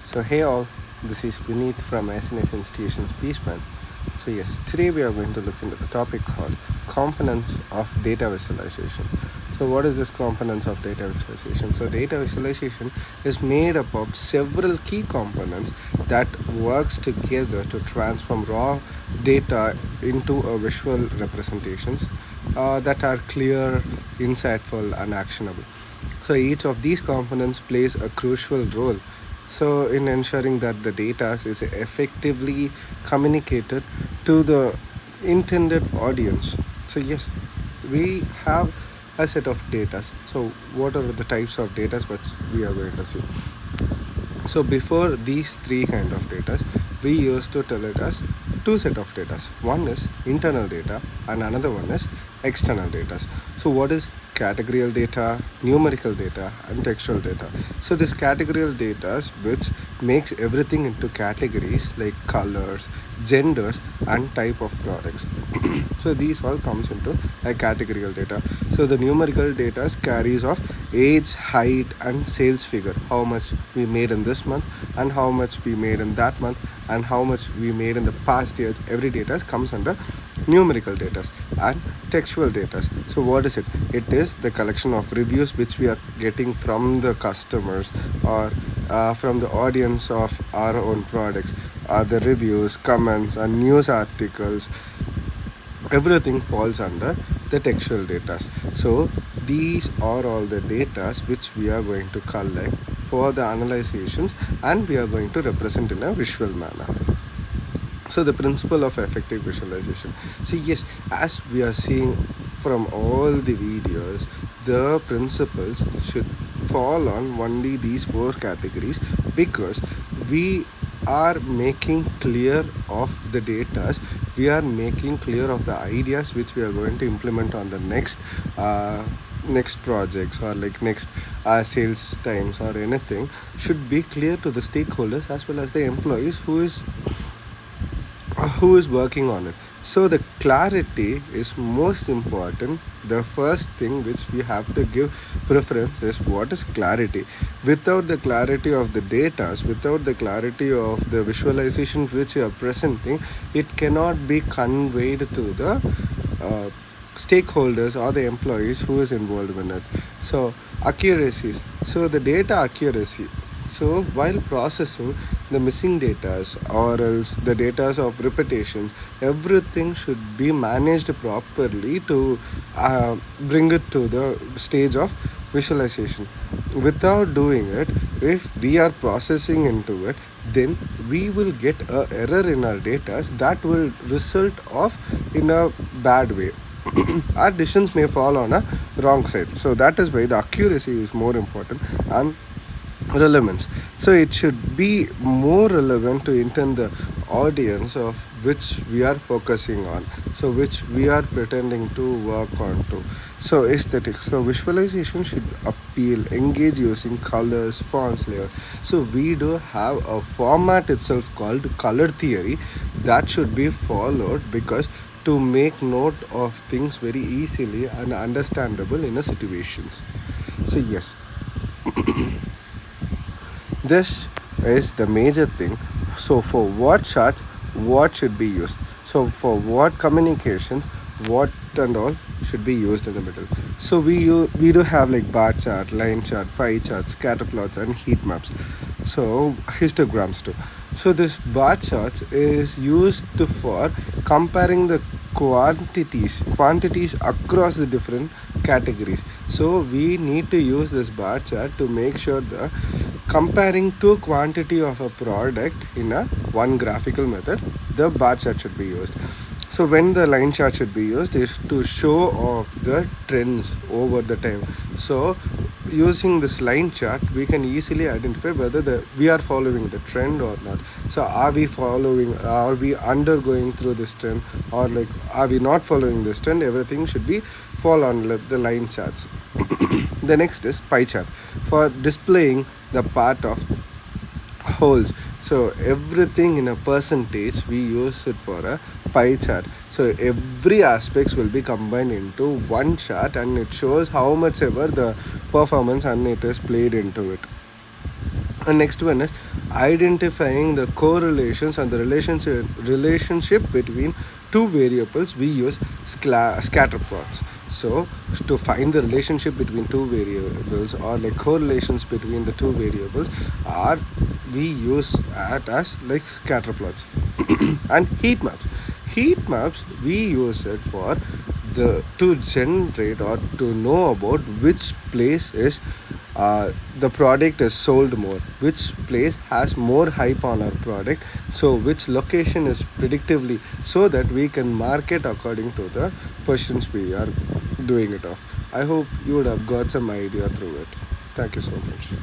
So hey all, this is Vineet from SNS Institutions Peaceman. So yes, today we are going to look into the topic called components of data visualization. So what is this components of data visualization? So data visualization is made up of several key components that works together to transform raw data into a visual representations that are clear, insightful and actionable. So each of these components plays a crucial role in ensuring that the data is effectively communicated to the intended audience. So yes, we have a set of data. So what are the types of data which we are going to see? So before these three kind of data, we used to tell it as two set of data. One is internal data and another one is external data. So what is categorical data, numerical data and textual data? So this categorical data which makes everything into categories like colors, genders and type of products. So these all comes into a categorical data. So the numerical data carries of age, height and sales figure, how much we made in this month and how much we made in that month and how much we made in the past year. Every data comes under numerical data. And textual data, so what is it? It is the collection of reviews which we are getting from the customers or from the audience of our own products. The reviews, comments and news articles, everything falls under the textual data. So these are all the data which we are going to collect for the analyzations and we are going to represent in a visual manner. So the principle of effective visualization. See, yes, as we are seeing from all the videos, the principles should fall on only these four categories because we are making clear of the data, we are making clear of the ideas which we are going to implement on the next projects or like next sales times or anything should be clear to the stakeholders as well as the employees who is working on it. So the clarity is most important. The first thing which we have to give preference is what is clarity. Without the clarity of the data, without the clarity of the visualization which you are presenting, it cannot be conveyed to the stakeholders or the employees who is involved in it. So accuracies, so the data accuracy, so while processing the missing data or else the data of repetitions, everything should be managed properly to bring it to the stage of visualization. Without doing it, if we are processing into it, then we will get a error in our data that will result of in a bad way. Our decisions may fall on a wrong side. So that is why the accuracy is more important and relevance. So it should be more relevant to intend the audience of which we are focusing on, so which we are pretending to work on to. So aesthetics, so visualization should appeal, engage using colors, fonts, layout. So we do have a format itself called color theory that should be followed because to make note of things very easily and understandable in a situations. So yes, this is the major thing. So for what charts, what should be used? So for what communications, what and all should be used in the middle. So we do have like bar chart, line chart, pie chart, scatter plots and heat maps. So histograms too. So this bar charts is used for comparing the quantities across the different categories. So we need to use this bar chart to make sure the comparing to quantity of a product in a one graphical method, the bar chart should be used. So when the line chart should be used is to show off the trends over the time. So using this line chart we can easily identify whether we are following the trend or not. So are we undergoing through this trend, or like are we not following this trend? Everything should be fall on the line charts. The next is pie chart for displaying the part of wholes. So everything in a percentage we use it for a pie chart. So every aspects will be combined into one chart and it shows how much ever the performance and it is played into it. And next one is identifying the correlations and the relationship between two variables. We use scatter plots. So to find the relationship between two variables, or like correlations between the two variables, are we use that as like scatter plots. And heat maps, we use it for the to generate or to know about which place is the product is sold more, which place has more hype on our product, so which location is predictively, so that we can market according to the questions we are doing it of. I hope you would have got some idea through it. Thank you so much.